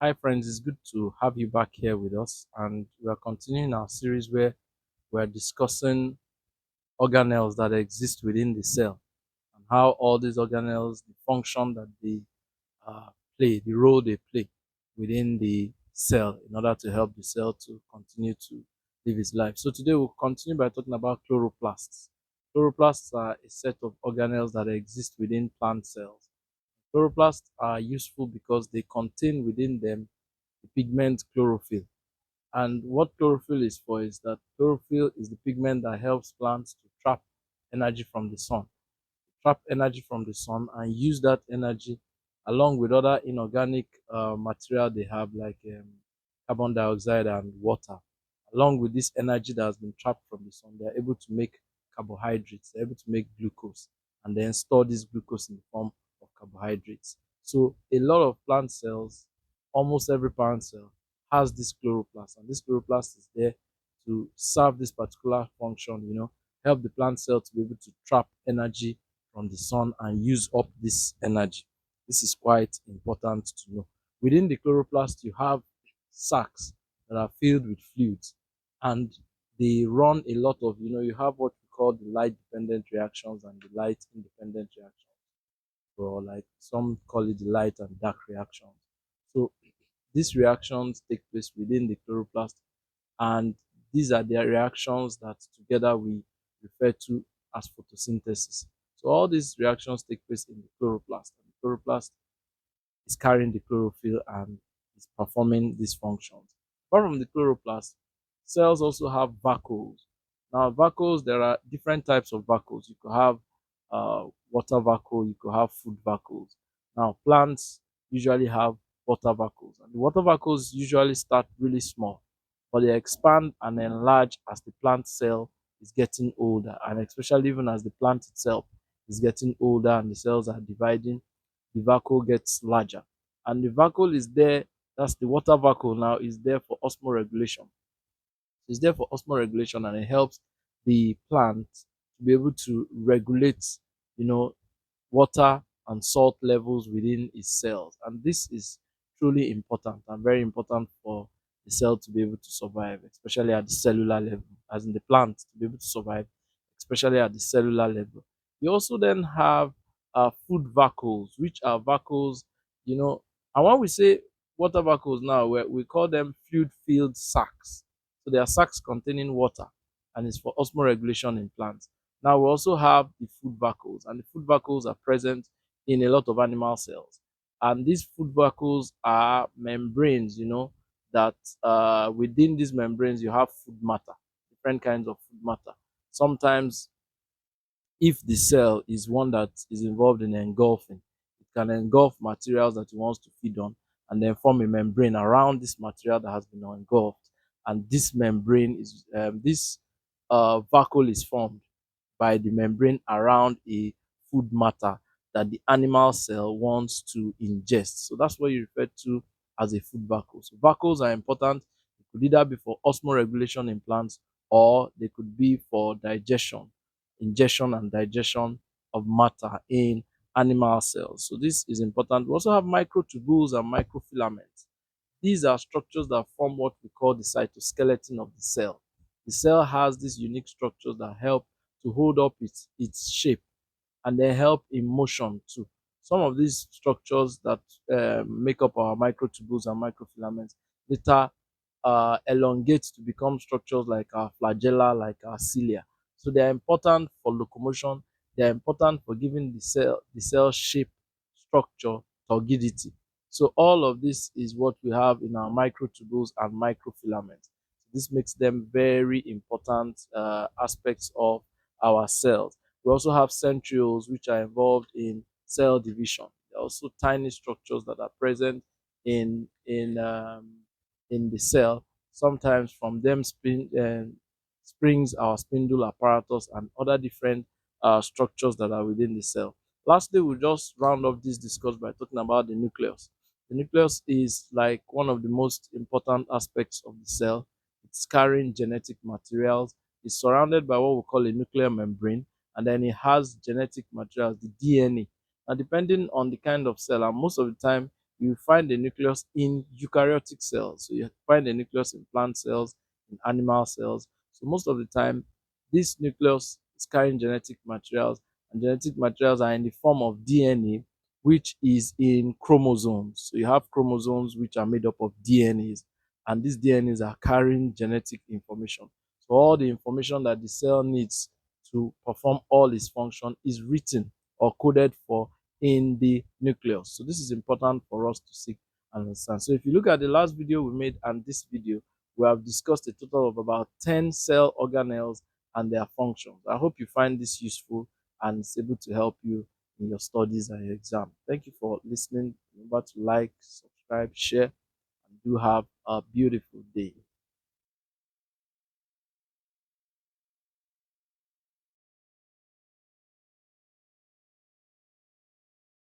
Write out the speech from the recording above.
Hi, friends. It's good to have you back here with us. And we are continuing our series where we're discussing organelles that exist within the cell and how all these organelles, the function that they uh, play, the role they play within the cell in order to help the cell to continue to live its life. So today we'll continue by talking about chloroplasts. Chloroplasts are a set of organelles that exist within plant cells. Chloroplasts are useful because they contain within them the pigment chlorophyll. And what chlorophyll is for is that chlorophyll is the pigment that helps plants to trap energy from the sun, trap energy from the sun and use that energy along with other inorganic material they have like carbon dioxide and water. Along with this energy that has been trapped from the sun, they are able to make carbohydrates, they're able to make glucose and then store this glucose in the form of carbohydrates. So a lot of plant cells, almost every plant cell, has this chloroplast, and this chloroplast is there to serve this particular function, help the plant cell to be able to trap energy from the sun and use up this energy. This is quite important to know. Within the chloroplast, you have sacs that are filled with fluids, and they run a lot of, you have what we call the light dependent reactions and the light independent reactions, or like some call it the light and dark reactions. So these reactions take place within the chloroplast, and these are the reactions that together we refer to as photosynthesis. So all these reactions take place in the chloroplast, and the chloroplast is carrying the chlorophyll and is performing these functions. Apart from the chloroplast, cells also have vacuoles. Now, vacuoles, there are different types of vacuoles. You could have water vacuole, you could have food vacuoles. Now, plants usually have water vacuoles, and the water vacuoles usually start really small, but they expand and enlarge as the plant cell is getting older, and especially even as the plant itself is getting older and the cells are dividing, the vacuole gets larger. And the vacuole is there, that's the water vacuole now, is there for osmoregulation. It's there for osmoregulation and it helps the plant to be able to regulate, you know, water and salt levels within its cells. And this is truly important and very important for the cell to be able to survive, especially at the cellular level, as in the plant to be able to survive, especially at the cellular level. You also then have food vacuoles, which are vacuoles, and when we say water vacuoles now, we call them fluid filled sacs. So they are sacs containing water and it's for osmoregulation in plants. Now we also have the food vacuoles, and the food vacuoles are present in a lot of animal cells. And these food vacuoles are membranes, that within these membranes you have food matter, different kinds of food matter. Sometimes, if the cell is one that is involved in engulfing, it can engulf materials that it wants to feed on and then form a membrane around this material that has been engulfed. And this membrane is this vacuole is formed by the membrane around a food matter that the animal cell wants to ingest. So that's what you refer to as a food vacuole. So vacuoles are important. It could either be for osmoregulation in plants or they could be for digestion, ingestion and digestion of matter in animal cells. So this is important. We also have microtubules and microfilaments. These are structures that form what we call the cytoskeleton of the cell. The cell has these unique structures that help to hold up its shape and they help in motion too. Some of these structures that make up our microtubules and microfilaments later elongate to become structures like our flagella, like our cilia. So they are important for locomotion. They are important for giving the cell shape, structure, turgidity. So all of this is what we have in our microtubules and microfilaments. This makes them very important aspects of our cells. We also have centrioles, which are involved in cell division. There are also tiny structures that are present in in um, in the cell. Sometimes from them springs our spindle apparatus and other different structures that are within the cell. Lastly, we'll just round up this discussion by talking about the nucleus. The nucleus is like one of the most important aspects of the cell. It's carrying genetic materials. It's surrounded by what we call a nuclear membrane, and then it has genetic materials, the DNA. Now, depending on the kind of cell, and most of the time You find the nucleus in eukaryotic cells. So you find the nucleus in plant cells, in animal cells. So most of the time, this nucleus is carrying genetic materials, and genetic materials are in the form of DNA, which is in chromosomes. So you have chromosomes which are made up of DNAs, and these DNAs are carrying genetic information. So all the information that the cell needs to perform all its function is written or coded for in the nucleus. So this is important for us to seek and understand. So if you look at the last video we made and this video, we have discussed a total of about 10 cell organelles and their functions. I hope you find this useful and it's able to help you in your studies and your exam. Thank you for listening. Remember to like, subscribe, share, and do have a beautiful day.